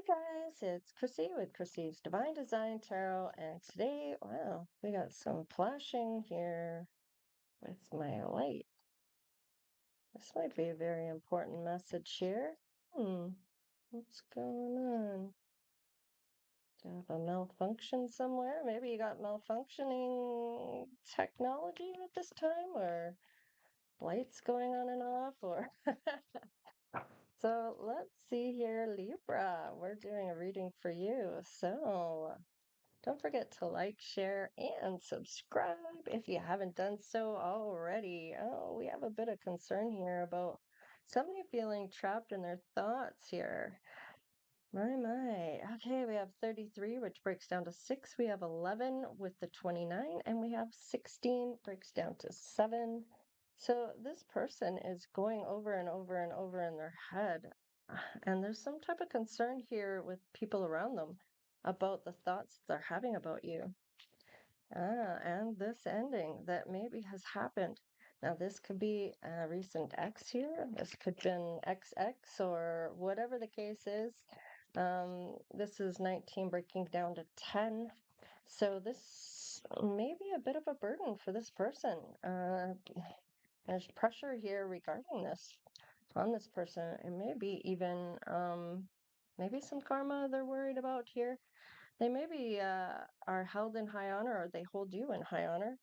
guys, it's Chrissy with Chrissy's Divine Design Tarot, and today, wow, we got some flashing here with my light. This might be a very important message here. What's going on? Do you have a malfunction somewhere? Maybe you got malfunctioning technology at this time, or lights going on and off, or so let's see here, Libra. We're doing a reading for you. So don't forget to like, share, and subscribe if you haven't done so already. Oh, we have a bit of concern here about somebody feeling trapped in their thoughts here. My. Okay, we have 33, which breaks down to 6. We have 11 with the 29, and we have 16, breaks down to 7. So this person is going over and over and over in their head. And there's some type of concern here with people around them about the thoughts they're having about you. And this ending that maybe has happened. Now, this could be a recent ex here. This could have been XX or whatever the case is. This is 19 breaking down to 10. So this may be a bit of a burden for this person. There's pressure here regarding this on this person. It may be even maybe some karma they're worried about here. They maybe are held in high honor, or they hold you in high honor.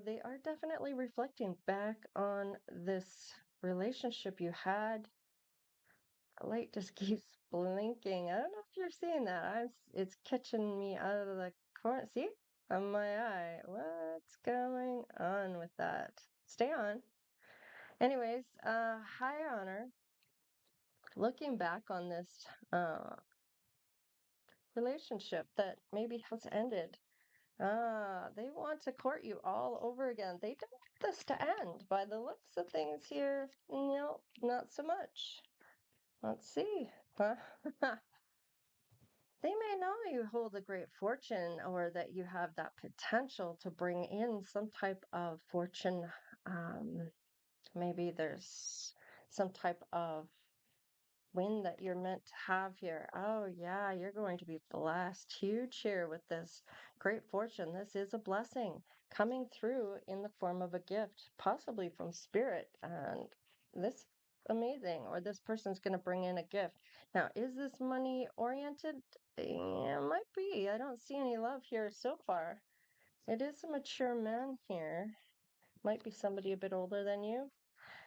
They are definitely reflecting back on this relationship you had. The light just keeps blinking. I don't know if you're seeing that. It's catching me out of the corner. See? On my eye. What's going on with that? Stay on. Anyways, high honor. Looking back on this relationship that maybe has ended. They want to court you all over again. They don't want this to end. By the looks of things here, no, not so much. Let's see. They may know you hold a great fortune or that you have that potential to bring in some type of fortune. Um, Maybe there's some type of win that you're meant to have here. Oh, yeah, you're going to be blessed. Huge here with this great fortune. This is a blessing coming through in the form of a gift, possibly from spirit. And this amazing, or this person's going to bring in a gift. Now, is this money oriented? Yeah, it might be. I don't see any love here so far. It is a mature man here. Might be somebody a bit older than you.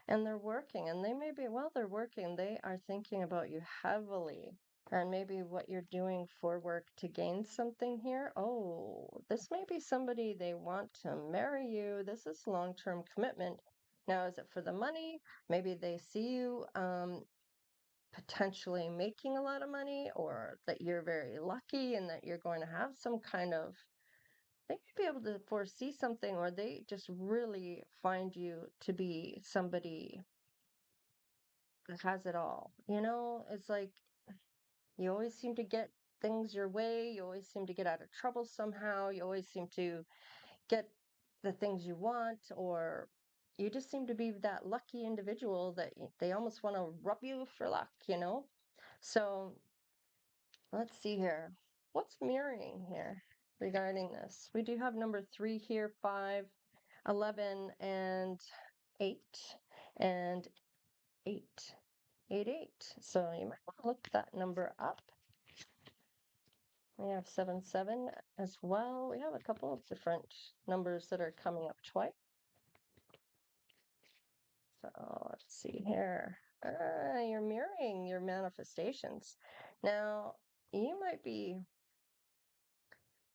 And they're working, and they may be, while they're working, they are thinking about you heavily. And maybe what you're doing for work to gain something here. Oh, this may be somebody they want to marry you. This is long-term commitment. Now, is it for the money? Maybe they see you potentially making a lot of money, or that you're very lucky and that you're going to have some kind of, they could be able to foresee something, or they just really find you to be somebody that has it all. It's like you always seem to get things your way. You always seem to get out of trouble somehow. You always seem to get the things you want, or you just seem to be that lucky individual that they almost want to rub you for luck. So let's see here. What's mirroring here regarding this? We do have number 3 here, 5, 11, and 8, and 8. 88. So you might want to look that number up. We have 77 as well. We have a couple of different numbers that are coming up twice. So let's see here. You're mirroring your manifestations. Now, you might be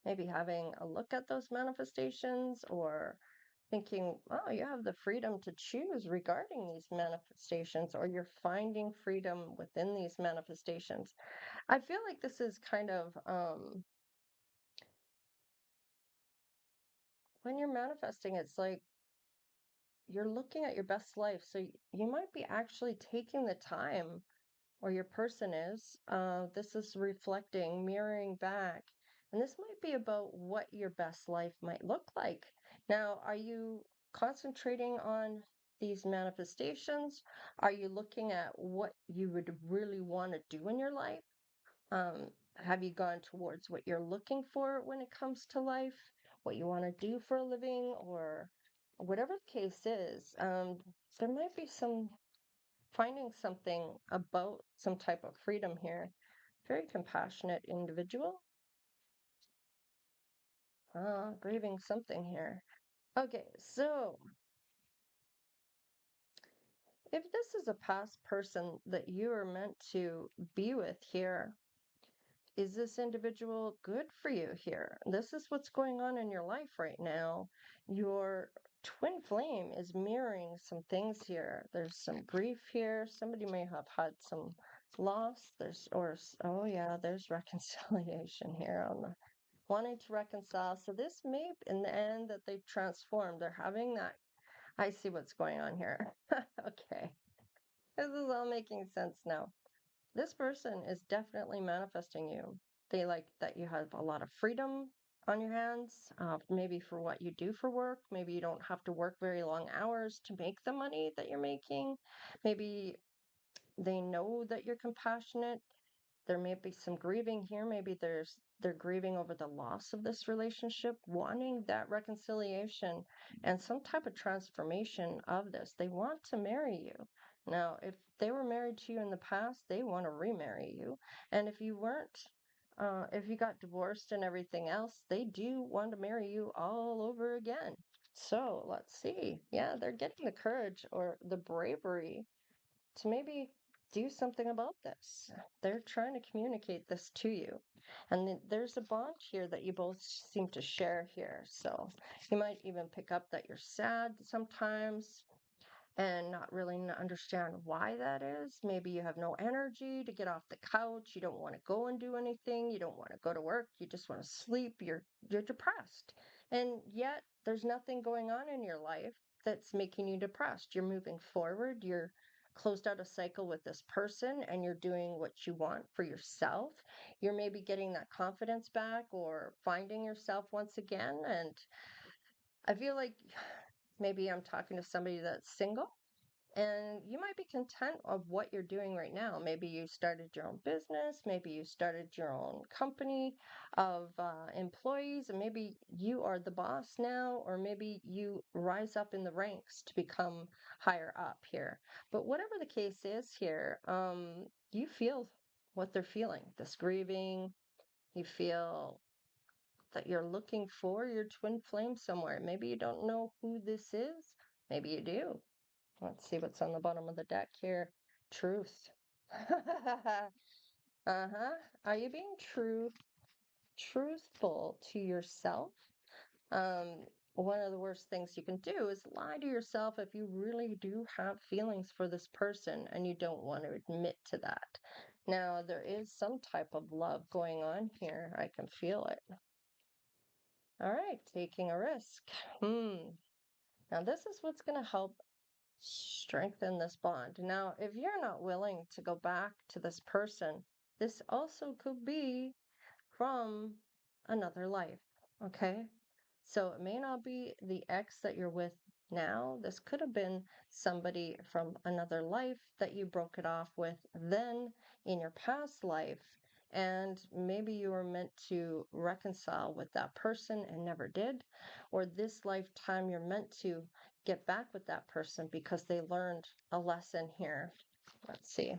maybe having a look at those manifestations, or thinking, oh, you have the freedom to choose regarding these manifestations, or you're finding freedom within these manifestations. I feel like this is kind of when you're manifesting, it's like you're looking at your best life. So you might be actually taking the time, or your person is. This is reflecting, mirroring back. And this might be about what your best life might look like. Now, are you concentrating on these manifestations? Are you looking at what you would really want to do in your life? Um, have you gone towards what you're looking for when it comes to life, what you want to do for a living, or whatever the case is? There might be some finding something about some type of freedom here. Very compassionate individual. Grieving something here. Okay, so if this is a past person that you are meant to be with here, is this individual good for you here? This is what's going on in your life right now. Your twin flame is mirroring some things here. There's some grief here. Somebody may have had some loss. Oh yeah, there's reconciliation here on the wanting to reconcile. So this may, in the end, that they've transformed. They're having that. I see what's going on here. Okay. This is all making sense now. This person is definitely manifesting you. They like that you have a lot of freedom on your hands, maybe for what you do for work. Maybe you don't have to work very long hours to make the money that you're making. Maybe they know that you're compassionate. There may be some grieving here. Maybe they're grieving over the loss of this relationship, wanting that reconciliation and some type of transformation of this. They want to marry you. Now, if they were married to you in the past, they want to remarry you. And if you weren't, if you got divorced and everything else, they do want to marry you all over again. So let's see. Yeah, they're getting the courage or the bravery to maybe do something about this. They're trying to communicate this to you. And there's a bond here that you both seem to share here. So you might even pick up that you're sad sometimes and not really understand why that is. Maybe you have no energy to get off the couch. You don't want to go and do anything. You don't want to go to work. You just want to sleep. You're depressed. And yet there's nothing going on in your life that's making you depressed. You're moving forward. You're closed out a cycle with this person and you're doing what you want for yourself. You're maybe getting that confidence back or finding yourself once again. And I feel like maybe I'm talking to somebody that's single and you might be content of what you're doing right now. Maybe you started your own business, maybe you started your own company of employees, and maybe you are the boss now, or maybe you rise up in the ranks to become higher up here. But whatever the case is here, you feel what they're feeling, this grieving. You feel that you're looking for your twin flame somewhere. Maybe you don't know who this is. Maybe you do. Let's see what's on the bottom of the deck here. Truth. Uh-huh. Are you being truthful to yourself? Um, One of the worst things you can do is lie to yourself if you really do have feelings for this person and you don't want to admit to that. Now, there is some type of love going on here. I can feel it. All right, taking a risk. Now, this is what's going to help strengthen this bond. Now, if you're not willing to go back to this person, this also could be from another life. Okay. So it may not be the ex that you're with now. This could have been somebody from another life that you broke it off with then in your past life. And maybe you were meant to reconcile with that person and never did. Or this lifetime, you're meant to get back with that person because they learned a lesson here. Let's see.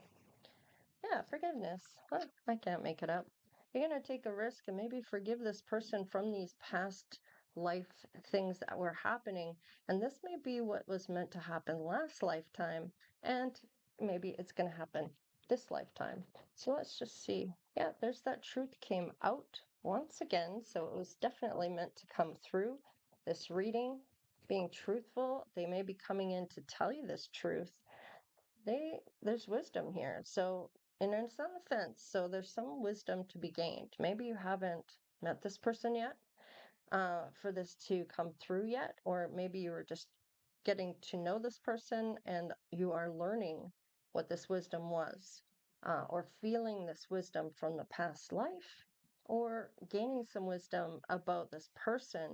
Yeah, forgiveness. Huh, I can't make it up. You're going to take a risk and maybe forgive this person from these past life things that were happening. And this may be what was meant to happen last lifetime. And maybe it's going to happen this lifetime. So let's just see. Yeah, there's that truth came out once again. So it was definitely meant to come through this reading. Being truthful, they may be coming in to tell you this truth. There's wisdom here. So, and it's on the fence. So there's some wisdom to be gained. Maybe you haven't met this person yet, for this to come through yet, or maybe you were just getting to know this person and you are learning what this wisdom was, or feeling this wisdom from the past life, or gaining some wisdom about this person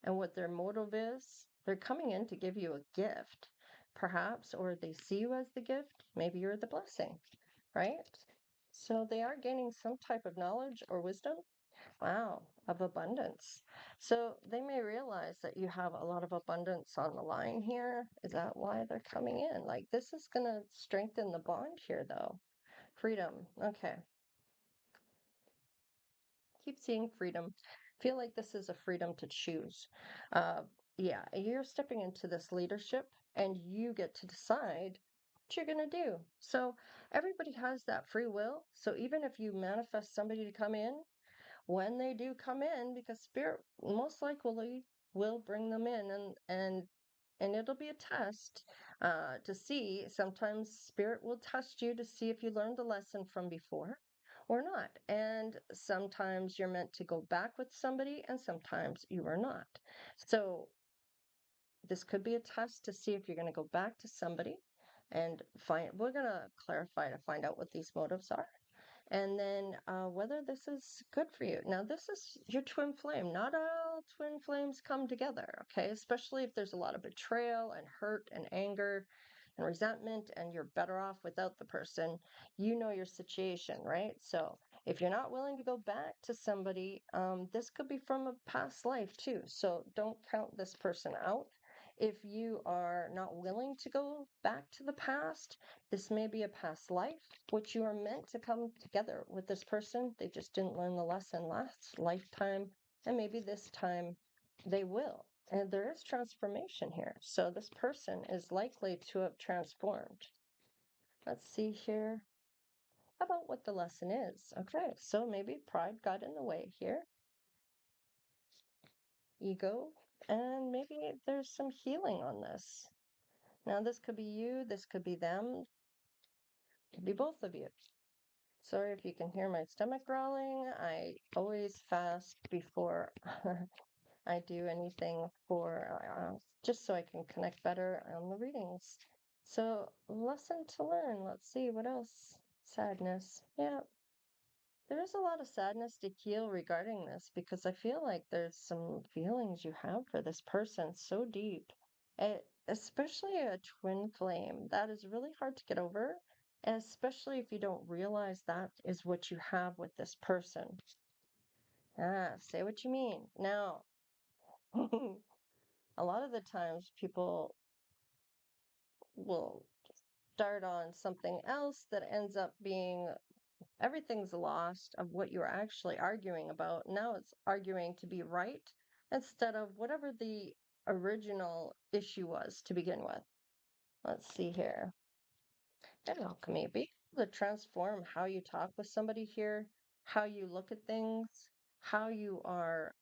and what their motive is. They're coming in to give you a gift, perhaps, or they see you as the gift. Maybe you're the blessing, right? So they are gaining some type of knowledge or wisdom. Wow, of abundance. So they may realize that you have a lot of abundance on the line here. Is that why they're coming in? Like this is going to strengthen the bond here, though. Freedom. Okay. Keep seeing freedom. Feel like this is a freedom to choose. Uh, yeah, you're stepping into this leadership and you get to decide what you're going to do. So everybody has that free will. So even if you manifest somebody to come in, when they do come in, because spirit most likely will bring them in, and it'll be a test to see. Sometimes spirit will test you to see if you learned the lesson from before or not. And sometimes you're meant to go back with somebody, and sometimes you are not. So this could be a test to see if you're going to go back to somebody and find. We're going to clarify to find out what these motives are, and then whether this is good for you. Now, this is your twin flame. Not all twin flames come together, okay? Especially if there's a lot of betrayal and hurt and anger and resentment, and you're better off without the person. You know your situation, right? So if you're not willing to go back to somebody, this could be from a past life too. So don't count this person out. If you are not willing to go back to the past, this may be a past life, which you are meant to come together with this person. They just didn't learn the lesson last lifetime, and maybe this time they will. And there is transformation here. So this person is likely to have transformed. Let's see here about what the lesson is. Okay, so maybe pride got in the way here, ego, and maybe there's some healing on this. Now, this could be you, this could be them, it could be both of you. Sorry if you can hear my stomach growling. I always fast before I do anything for just so I can connect better on the readings. So, lesson to learn. Let's see what else. Sadness. Yeah, there is a lot of sadness to heal regarding this because I feel like there's some feelings you have for this person so deep. Especially a twin flame. That is really hard to get over, especially if you don't realize that is what you have with this person. Say what you mean. Now, a lot of the times people will start on something else that ends up being everything's lost of what you're actually arguing about. Now it's arguing to be right instead of whatever the original issue was to begin with. Let's see here. And alchemy, be able to transform how you talk with somebody here, how you look at things, how you are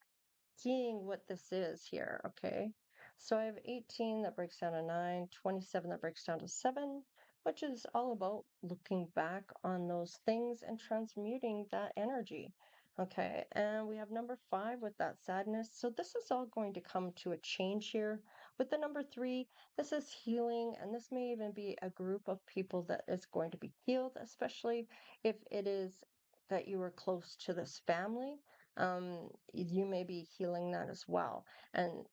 seeing what this is here, okay? So I have 18 that breaks down to 9, 27 that breaks down to 7, which is all about looking back on those things and transmuting that energy. Okay, and we have number 5 with that sadness. So this is all going to come to a change here. With the number 3, this is healing, and this may even be a group of people that is going to be healed, especially if it is that you were close to this family. You may be healing that as well. And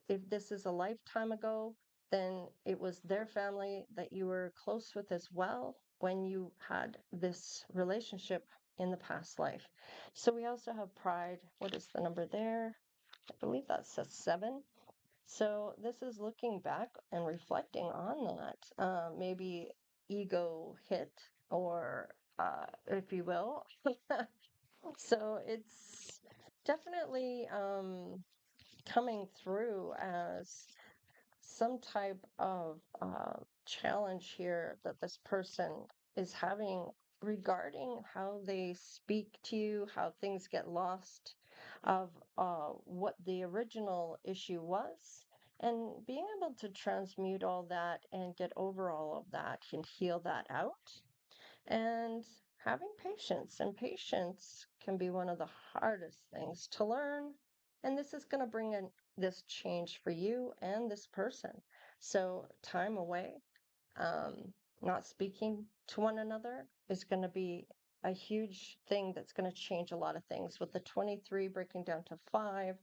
if this is a lifetime ago, then it was their family that you were close with as well when you had this relationship in the past life. So we also have pride. What is the number there? I believe that says 7. So this is looking back and reflecting on that. Maybe ego hit, or if you will. So it's definitely coming through as some type of challenge here that this person is having regarding how they speak to you, how things get lost, of what the original issue was. And being able to transmute all that and get over all of that can heal that out, and having patience. And patience can be one of the hardest things to learn. And this is going to bring in this change for you and this person. So, time away, um, not speaking to one another is going to be a huge thing that's going to change a lot of things. With the 23 breaking down to 5,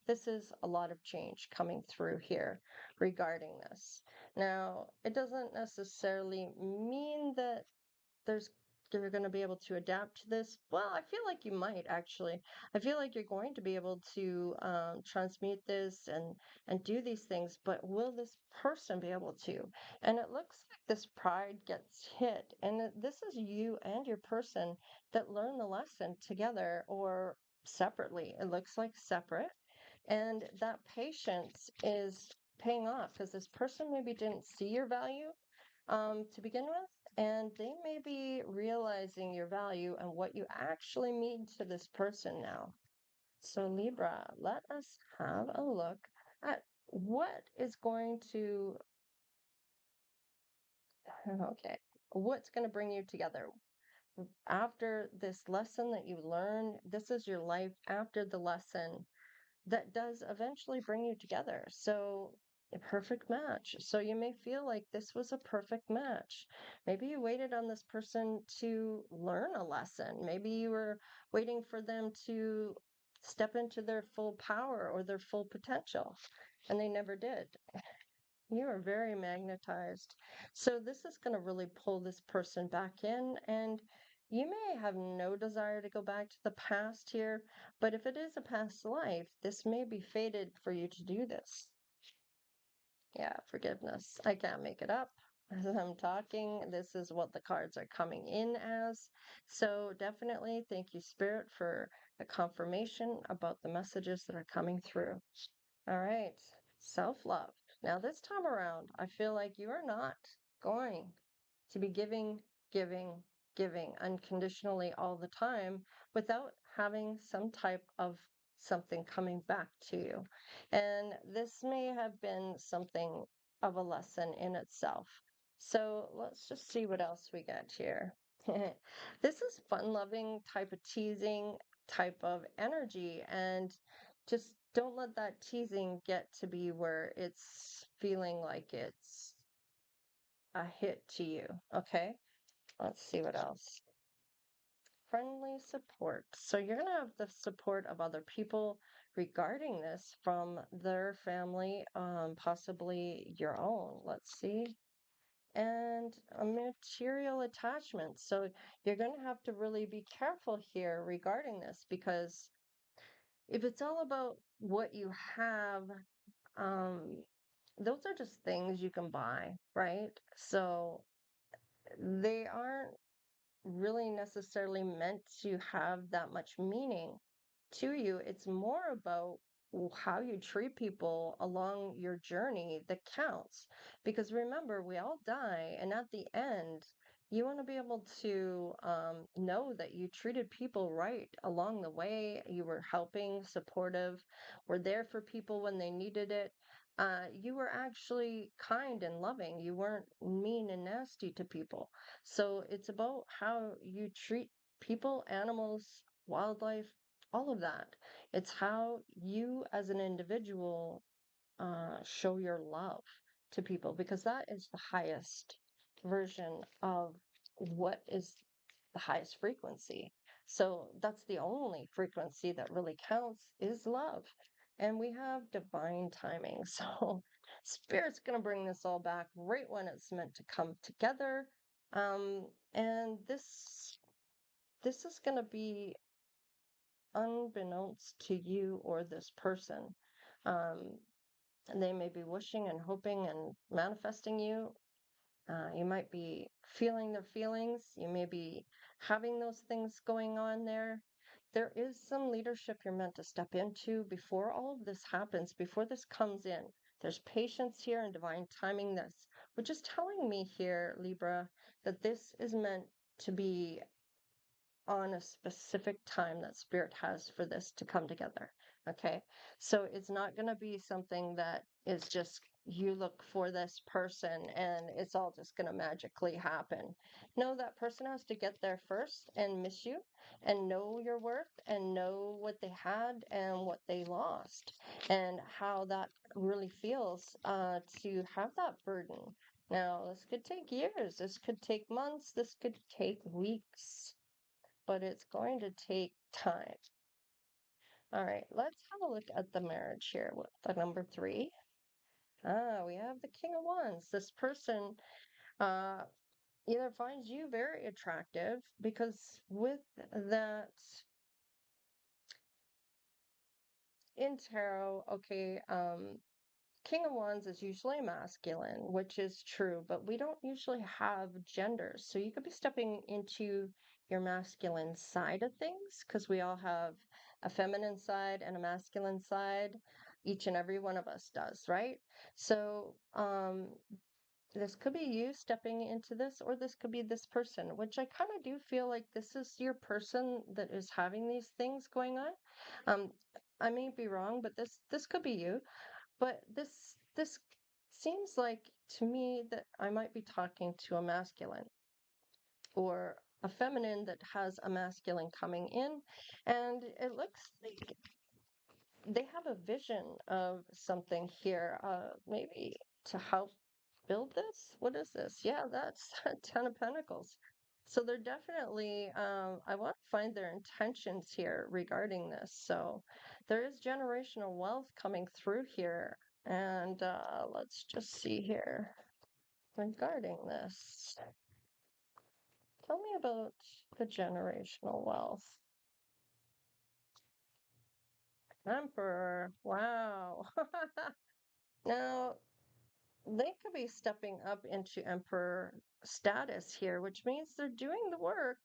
this is a lot of change coming through here regarding this. Now, it doesn't necessarily mean that there's you're going to be able to adapt to this. Well, I feel like you might actually. I feel like you're going to be able to transmute this and do these things, but will this person be able to? And it looks like this pride gets hit, and this is you and your person that learn the lesson together or separately. It looks like separate, and that patience is paying off because this person maybe didn't see your value to begin with, and they may be realizing your value and what you actually mean to this person now. So, Libra, let us have a look at what is going to, okay, what's going to bring you together. After this lesson that you learned, this is your life after the lesson that does eventually bring you together. So, a perfect match. So, you may feel like this was a perfect match. Maybe you waited on this person to learn a lesson. Maybe you were waiting for them to step into their full power or their full potential, and they never did. You are very magnetized. So, this is going to really pull this person back in, and you may have no desire to go back to the past here, but if it is a past life, this may be fated for you to do this. Yeah, forgiveness. I can't make it up. As I'm talking, this is what the cards are coming in as. So, definitely thank you, Spirit, for the confirmation about the messages that are coming through. All right, self-love. Now, this time around, I feel like you are not going to be giving, giving, giving unconditionally all the time without having some type of something coming back to you. And this may have been something of a lesson in itself. So let's just see what else we get here. This is fun-loving type of teasing type of energy, and just don't let that teasing get to be where it's feeling like it's a hit to you. Okay, let's see what else. Friendly support. So you're going to have the support of other people regarding this from their family, possibly your own. Let's see. And a material attachment. So you're going to have to really be careful here regarding this, because if it's all about what you have, um, those are just things you can buy, right? So they aren't really necessarily meant to have that much meaning to you. It's more about how you treat people along your journey that counts. Because remember, we all die, and at the end, you want to be able to know that you treated people right along the way. You were helping, supportive, were there for people when they needed it. You were actually kind and loving. You weren't mean and nasty to people. So it's about how you treat people, animals, wildlife, all of that. It's how you as an individual show your love to people, because that is the highest version of what is the highest frequency. So that's the only frequency that really counts is love. And we have divine timing. So Spirit's going to bring this all back right when it's meant to come together. And this is going to be unbeknownst to you or this person. Um, and they may be wishing and hoping and manifesting you. You might be feeling their feelings. You may be having those things going on there. There is some leadership you're meant to step into before all of this happens, before this comes in. There's patience here and divine timing, this, which is telling me here, Libra, that this is meant to be on a specific time that Spirit has for this to come together. Okay. So it's not going to be something that is just you look for this person and it's all just going to magically happen. No, that person has to get there first and miss you and know your worth and know what they had and what they lost and how that really feels to have that burden. Now, this could take years, this could take months, this could take weeks, but it's going to take time. All right, let's have a look at the marriage here with the number 3. We have the King of Wands. This person, uh, either finds you very attractive because with that in tarot, okay, King of Wands is usually masculine, which is true, but we don't usually have genders. So you could be stepping into your masculine side of things because we all have a feminine side and a masculine side. Each and every one of us does, right? So, this could be you stepping into this, or this could be this person, which I kind of do feel like this is your person that is having these things going on. Um, I may be wrong, but this could be you. But this seems like to me that I might be talking to a masculine or a feminine that has a masculine coming in, and it looks like they have a vision of something here, maybe to help build this. What is this? Yeah, that's a Ten of Pentacles. So they're definitely, I want to find their intentions here regarding this. So there is generational wealth coming through here. And let's just see here regarding this. Tell me about the generational wealth. Emperor. Wow. Now, they could be stepping up into emperor status here, which means they're doing the work.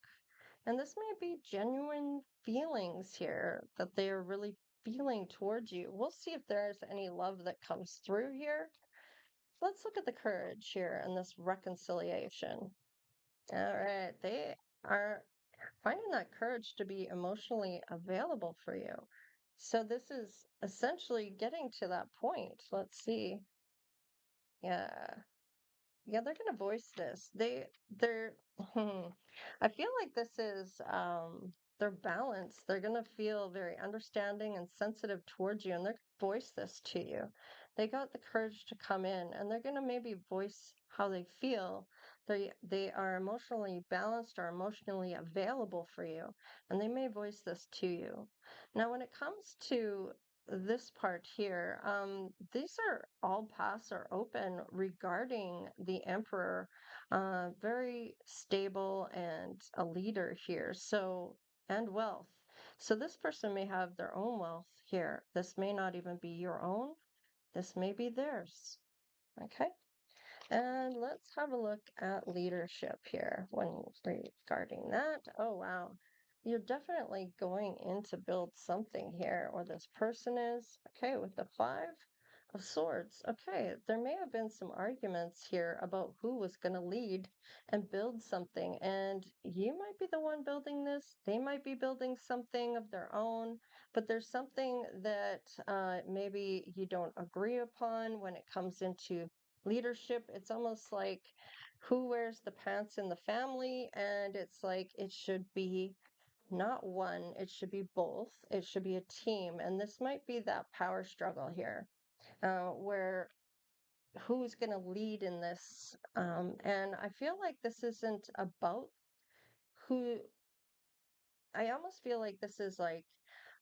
And this may be genuine feelings here that they are really feeling towards you. We'll see if there's any love that comes through here. Let's look at the courage here and this reconciliation. All right, they are finding that courage to be emotionally available for you. So this is essentially getting to that point. Let's see. Yeah. Yeah, they're gonna voice this. They're I feel like this is their balance. They're gonna feel very understanding and sensitive towards you, and they're gonna voice this to you. They got the courage to come in, and they're gonna maybe voice how they feel. They are emotionally balanced or emotionally available for you, and they may voice this to you. Now, when it comes to this part here, these are all paths are open regarding the emperor, very stable and a leader here. So, and wealth. So this person may have their own wealth here. This may not even be your own. This may be theirs. Okay. And let's have a look at leadership here when regarding that. Oh, wow. You're definitely going in to build something here, or this person is. Okay, with the Five of Swords. Okay, there may have been some arguments here about who was going to lead and build something. And you might be the one building this. They might be building something of their own, but there's something that maybe you don't agree upon when it comes into leadership. It's almost like who wears the pants in the family, and it's like it should be not one, it should be both. It should be a team, and this might be that power struggle here, where who's going to lead in this. And I feel like this isn't about who. I almost feel like this is like,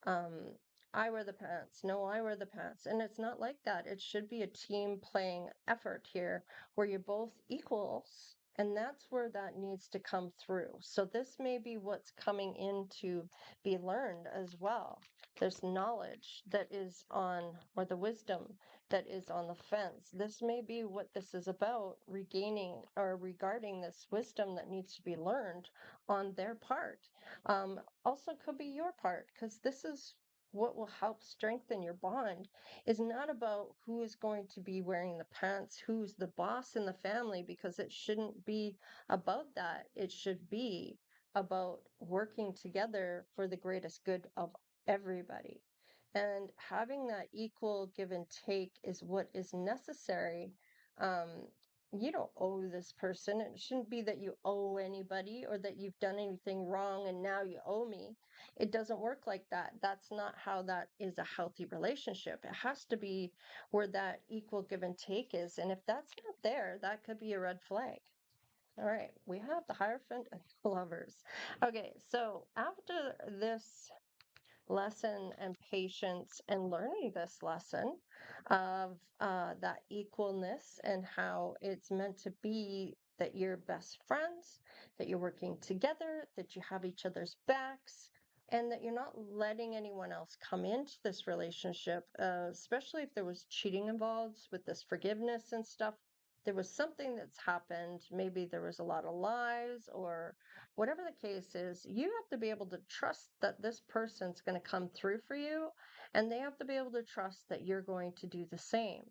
um, I wear the pants. No, I wear the pants. And it's not like that. It should be a team playing effort here where you're both equals. And that's where that needs to come through. So this may be what's coming in to be learned as well. There's knowledge that is on, or the wisdom that is on the fence. This may be what this is about, regaining or regarding this wisdom that needs to be learned on their part. Also could be your part, because this is what will help strengthen your bond. Is not about who is going to be wearing the pants, who's the boss in the family, because it shouldn't be about that. It should be about working together for the greatest good of everybody. And having that equal give and take is what is necessary. Um, you don't owe this person. It shouldn't be that you owe anybody or that you've done anything wrong and now you owe me. It doesn't work like that. That's not how that is a healthy relationship. It has to be where that equal give and take is. And if that's not there, that could be a red flag. All right, we have the Hierophant and Lovers. Okay, so after this lesson and patience and learning this lesson of that equalness and how it's meant to be that you're best friends, that you're working together, that you have each other's backs, and that you're not letting anyone else come into this relationship, especially if there was cheating involved with this forgiveness and stuff. There was something that's happened. Maybe there was a lot of lies or whatever the case is. You have to be able to trust that this person's going to come through for you, and they have to be able to trust that you're going to do the same.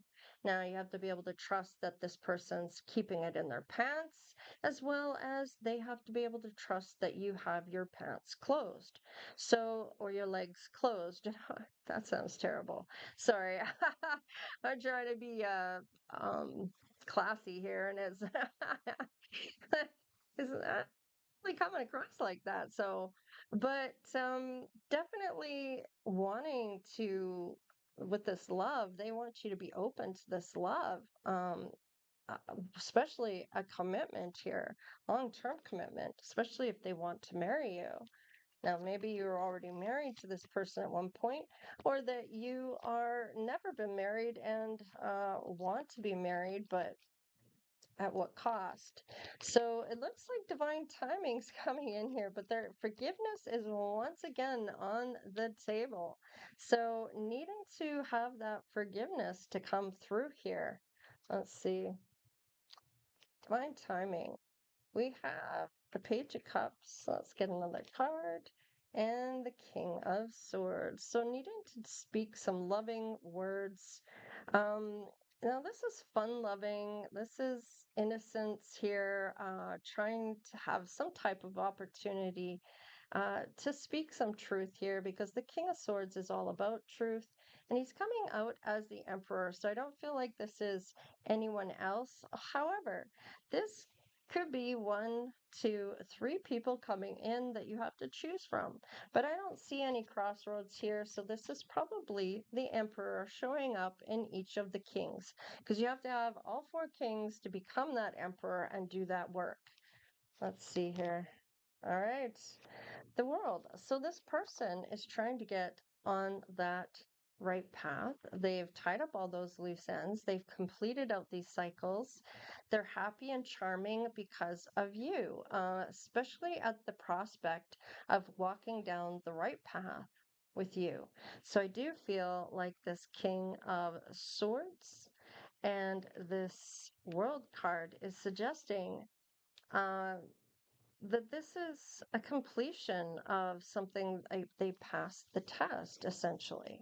Now, you have to be able to trust that this person's keeping it in their pants, as well as they have to be able to trust that you have your pants closed. So, or your legs closed. That sounds terrible. Sorry. I'm trying to be um classy here, and it's it's not really coming across like that. So, but definitely wanting to, with this love, they want you to be open to this love, uh, especially a commitment here, long-term commitment, especially if they want to marry you. Now, maybe you're already married to this person at one point, or that you are never been married and want to be married, but at what cost? So it looks like divine timing's coming in here, but their forgiveness is once again on the table. So needing to have that forgiveness to come through here. Let's see. Divine timing. We have the Page of Cups. Let's get another card. And the King of Swords. So needing to speak some loving words. Um, Now this is fun loving. This is innocence here, trying to have some type of opportunity to speak some truth here, because the King of Swords is all about truth, and he's coming out as the Emperor. So I don't feel like this is anyone else. However, this could be one, two, three people coming in that you have to choose from. But I don't see any crossroads here, so this is probably the Emperor showing up in each of the kings, because you have to have all four kings to become that Emperor and do that work. Let's see here. All right, the World. So this person is trying to get on that right path. They've tied up all those loose ends. They've completed out these cycles. They're happy and charming because of you, especially at the prospect of walking down the right path with you. So I do feel like this King of Swords and this World card is suggesting uh, that this is a completion of something they passed the test, essentially,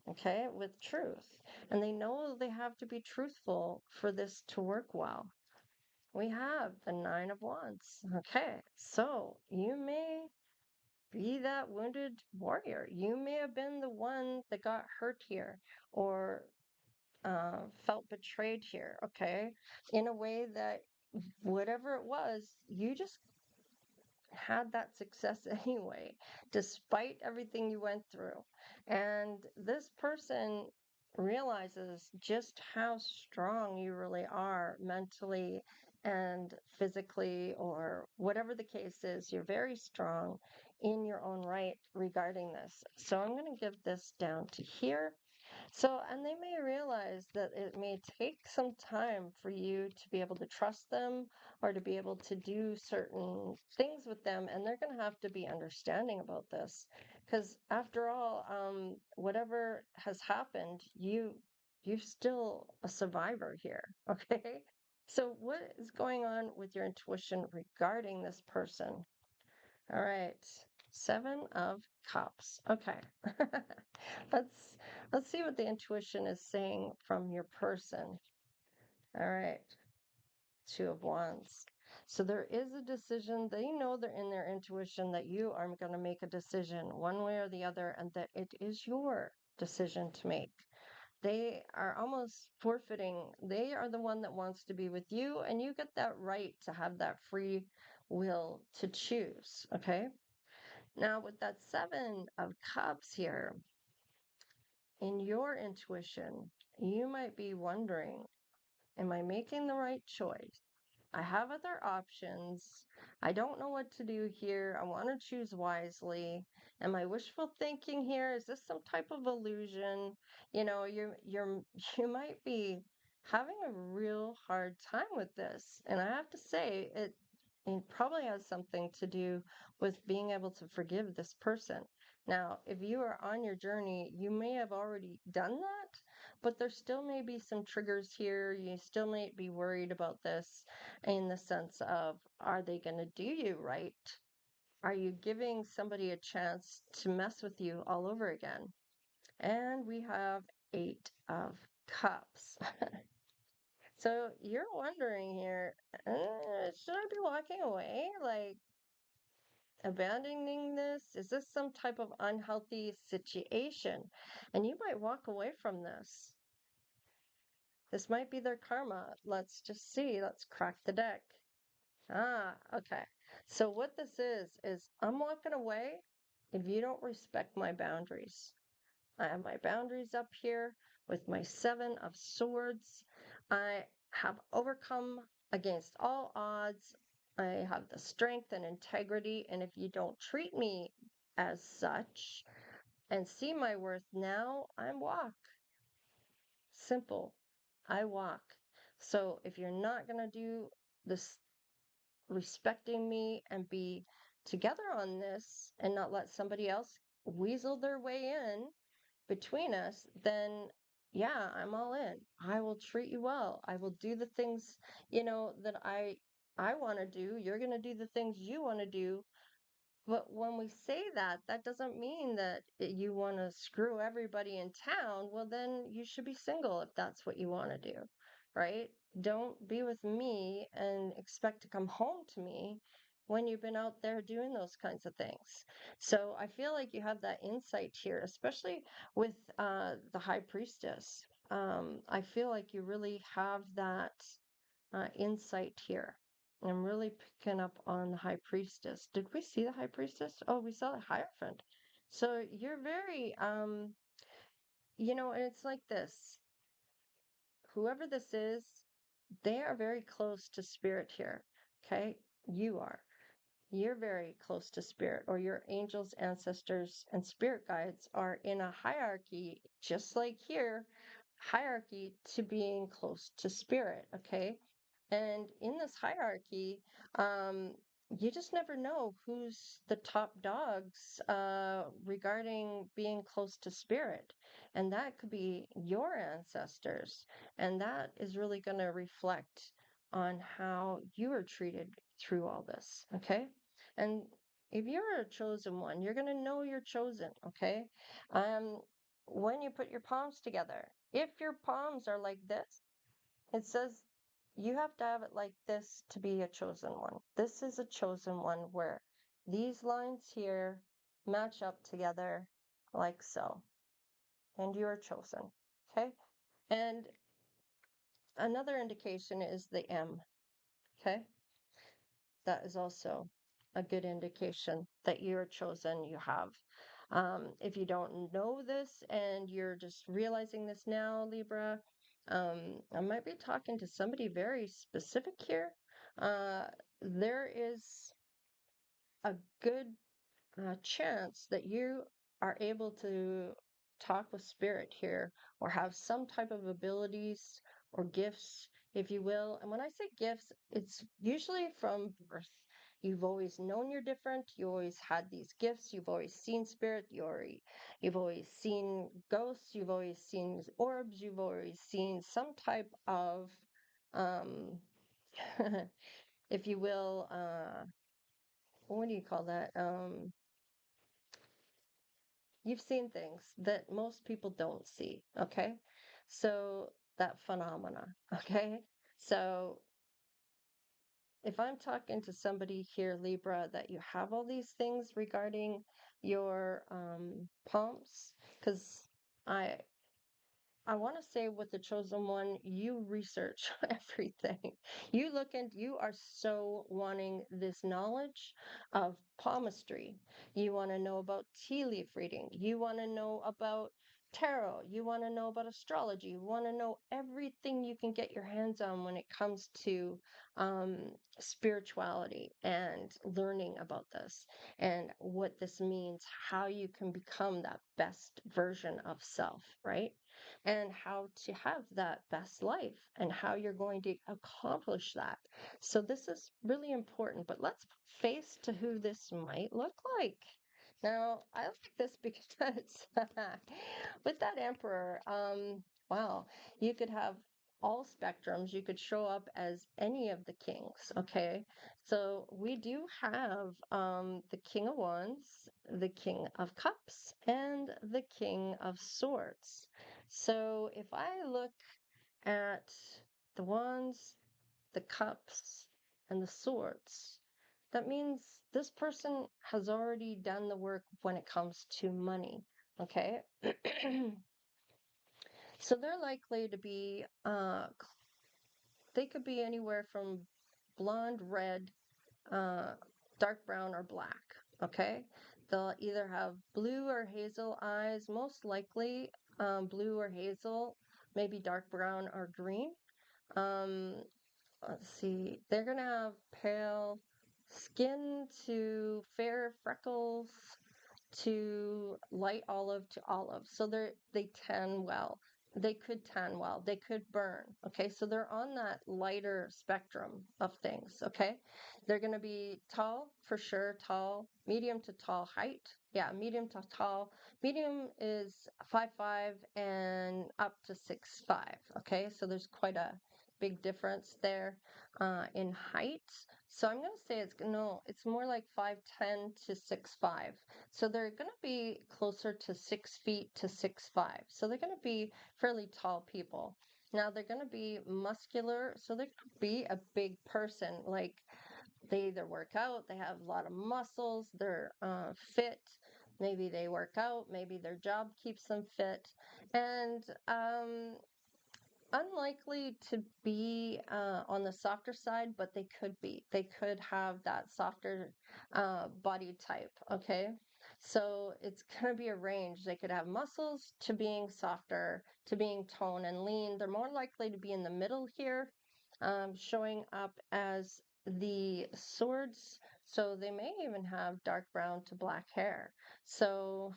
okay, with truth. And they know they have to be truthful for this to work well. We have the Nine of Wands. Okay, so you may be that wounded warrior. You may have been the one that got hurt here, or felt betrayed here, okay, in a way that whatever it was, you just had that success anyway, despite everything you went through. And this person realizes just how strong you really are mentally and physically, or whatever the case is. You're very strong in your own right regarding this. So I'm going to give this down to here. So, and they may realize that it may take some time for you to be able to trust them, or to be able to do certain things with them, and they're going to have to be understanding about this, because after all, whatever has happened, you're still a survivor here, okay? So, what is going on with your intuition regarding this person? All right. Seven of Cups. Okay. let's let's see what the intuition is saying from your person. All right. Two of Wands. So there is a decision. They know they're in their intuition that you are going to make a decision one way or the other, and that it is your decision to make. They are almost forfeiting. They are the one that wants to be with you, and you get that right to have that free will to choose. Okay. Now, with that Seven of Cups here, in your intuition, you might be wondering, am I making the right choice? I have other options. I don't know what to do here. I want to choose wisely. Am I wishful thinking here? Is this some type of illusion? You know, you might be having a real hard time with this. And I have to say, it probably has something to do with being able to forgive this person. Now, if you are on your journey, you may have already done that, but there still may be some triggers here. You still may be worried about this in the sense of, are they going to do you right? Are you giving somebody a chance to mess with you all over again? And we have 8 of Cups. So you're wondering here, should I be walking away? Like abandoning this? Is this some type of unhealthy situation? And you might walk away from this. This might be their karma. Let's just see. Let's crack the deck. Okay. So what this is I'm walking away if you don't respect my boundaries. I have my boundaries up here with my 7 of Swords. I have overcome against all odds. I have the strength and integrity. And if you don't treat me as such and see my worth now, I walk. Simple. I walk. So if you're not going to do this, respecting me and be together on this and not let somebody else weasel their way in between us, then yeah, I'm all in. I will treat you well. I will do the things, that I want to do. You're going to do the things you want to do. But when we say that, that doesn't mean that you want to screw everybody in town. Well, then you should be single if that's what you want to do, right? Don't be with me and expect to come home to me when you've been out there doing those kinds of things. So I feel like you have that insight here, especially with the High Priestess. I feel like you really have that insight here. I'm really picking up on the High Priestess. Did we see the High Priestess? Oh, we saw the Hierophant. So you're very, and it's like this. Whoever this is, they are very close to spirit here. Okay? You are. You're very close to spirit, or your angels, ancestors, and spirit guides are in a hierarchy, just like here, hierarchy to being close to spirit. Okay. And in this hierarchy, um, you just never know who's the top dogs regarding being close to spirit. And that could be your ancestors. And that is really going to reflect on how you were treated through all this. Okay. And if you're a chosen one, you're going to know you're chosen. Okay. Um, when you put your palms together, if your palms are like this, it says you have to have it like this to be a chosen one. This is a chosen one where these lines here match up together like so. And you are chosen. Okay. And another indication is the M. Okay. That is also a good indication that you're chosen. You have. If you don't know this and you're just realizing this now, Libra, I might be talking to somebody very specific here. There is a good chance that you are able to talk with spirit here or have some type of abilities or gifts, if you will. And when I say gifts, it's usually from birth. You've always known you're different. You always had these gifts. You've always seen spirit. You've always seen ghosts. You've always seen orbs. You've always seen some type of, um, if you will, what do you call that? You've seen things that most people don't see. Okay. So that phenomena. Okay. So if I'm talking to somebody here, Libra, that you have all these things regarding your palms, because I I want to say with the chosen one, you research everything. You look and you are so wanting this knowledge of palmistry. You want to know about tea leaf reading. You want to know about tarot, you want to know about astrology, you want to know everything you can get your hands on when it comes to um, spirituality and learning about this and what this means, how you can become that best version of self, right? And how to have that best life and how you're going to accomplish that. So, this is really important, but let's face to who this might look like. Now, I like this because with that emperor, wow, you could have all spectrums. You could show up as any of the kings, okay? So we do have the King of Wands, the King of Cups, and the King of Swords. So if I look at the wands, the cups, and the swords, that means this person has already done the work when it comes to money. Okay. So they're likely to be, they could be anywhere from blonde, red, uh, dark brown, or black. Okay. They'll either have blue or hazel eyes, most likely blue or hazel, maybe dark brown or green. Um, let's see, they're gonna have pale skin to fair freckles to light olive to olive. So they tan well. They could tan well. They could burn. Okay, so they're on that lighter spectrum of things. Okay, they're going to be tall for sure, tall, medium to tall height. Yeah, medium to tall. Medium is 5'5" and up to 6'5". Okay, so there's quite a big difference there in height. So I'm going to say it's more like 5'10" to 6'5". So they're going to be closer to 6 feet to 6'5". So they're going to be fairly tall people. Now they're going to be muscular, so they could be a big person. Like they either work out, they have a lot of muscles, they're fit. Maybe they work out, maybe their job keeps them fit, and unlikely to be on the softer side, but they could be. They could have that softer body type, okay? So it's going to be a range. They could have muscles to being softer, to being toned and lean. They're more likely to be in the middle here, showing up as the swords. So they may even have dark brown to black hair. So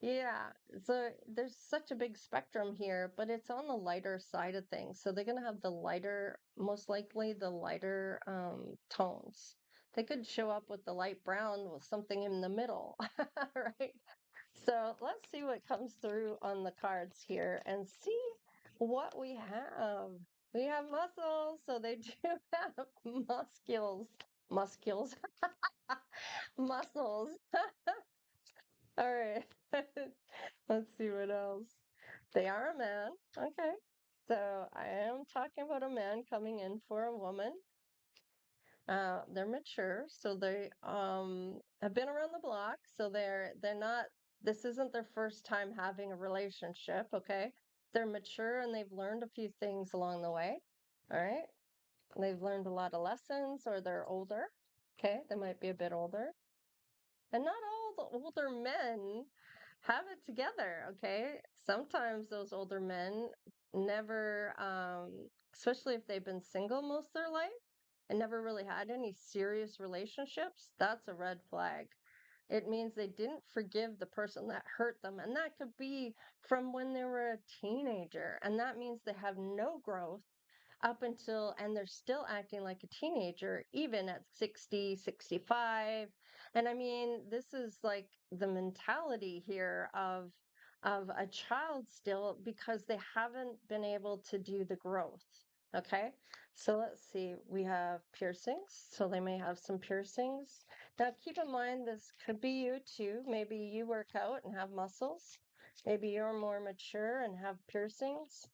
yeah, so there's such a big spectrum here, but it's on the lighter side of things. So they're going to have the lighter, most likely the lighter tones. They could show up with the light brown with something in the middle, right? So let's see what comes through on the cards here and see what we have. We have muscles, so they do have muscles, muscles, muscles. All right. Let's see what else. They are a man. Okay. So I am talking about a man coming in for a woman. They're mature, so they have been around the block, so they're not, this isn't their first time having a relationship, okay? They're mature and they've learned a few things along the way. All right. They've learned a lot of lessons, or they're older. Okay, they might be a bit older. And not all the older men have it together, okay? Sometimes those older men never, especially if they've been single most of their life and never really had any serious relationships, that's a red flag. It means they didn't forgive the person that hurt them. And that could be from when they were a teenager. And that means they have no growth up until, and they're still acting like a teenager even at 60, 65. And I mean, this is like the mentality here of a child still, because they haven't been able to do the growth. Okay, so let's see, we have piercings, so they may have some piercings. Now keep in mind, this could be you too. Maybe you work out and have muscles. Maybe you're more mature and have piercings.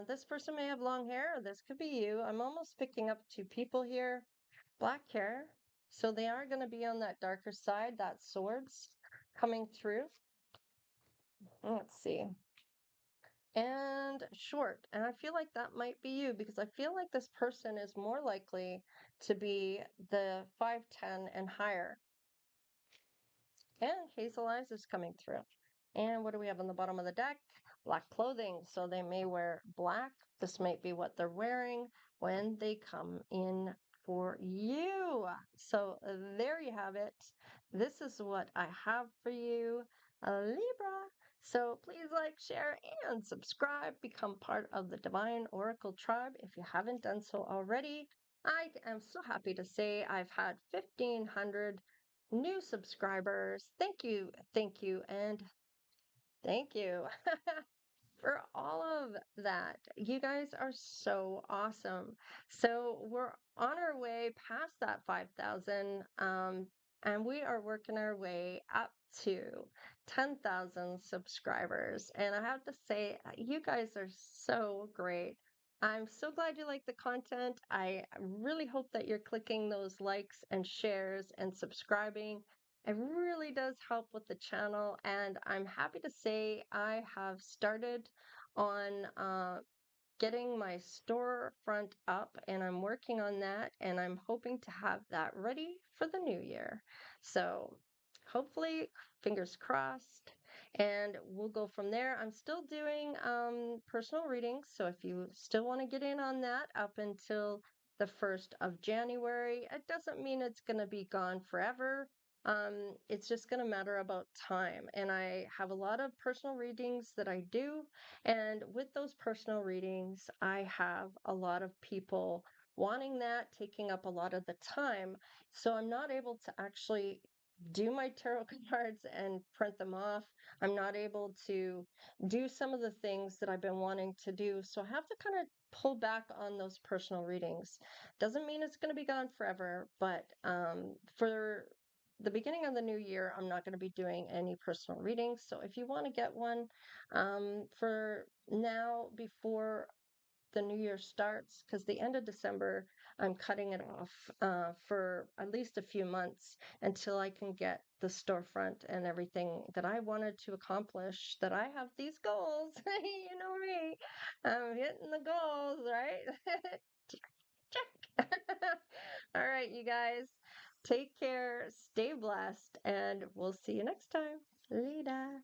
This person may have long hair, or this could be you. I'm almost picking up two people here. Black hair. So they are going to be on that darker side, that swords coming through. Let's see. And short. And I feel like that might be you, because I feel like this person is more likely to be the 5'10" and higher. And hazel eyes is coming through. And what do we have on the bottom of the deck? Black clothing. So they may wear black. This might be what they're wearing when they come in for you. So there you have it. This is what I have for you, Libra. So please like, share, and subscribe. Become part of the Divine Oracle tribe if you haven't done so already. I am so happy to say I've had 1,500 new subscribers. Thank you, and thank you for all of that. You guys are so awesome. So we're on our way past that 5,000, and we are working our way up to 10,000 subscribers. And I have to say, you guys are so great. I'm so glad you like the content. I really hope that you're clicking those likes and shares and subscribing. It really does help with the channel, and I'm happy to say I have started on getting my storefront up, and I'm working on that, and I'm hoping to have that ready for the new year. So hopefully, fingers crossed, and we'll go from there. I'm still doing personal readings, so if you still want to get in on that up until the 1st of January, it doesn't mean it's going to be gone forever. It's just going to matter about time. And I have a lot of personal readings that I do, and with those personal readings, I have a lot of people wanting that, taking up a lot of the time. So I'm not able to actually do my tarot cards and print them off. I'm not able to do some of the things that I've been wanting to do. So I have to kind of pull back on those personal readings. Doesn't mean it's going to be gone forever, but for the beginning of the new year, I'm not going to be doing any personal readings. So if you want to get one, for now before the new year starts, because the end of December, I'm cutting it off for at least a few months until I can get the storefront and everything that I wanted to accomplish. That I have these goals, you know me, I'm hitting the goals, right? Check. All right, you guys, take care, stay blessed, and we'll see you next time. Later.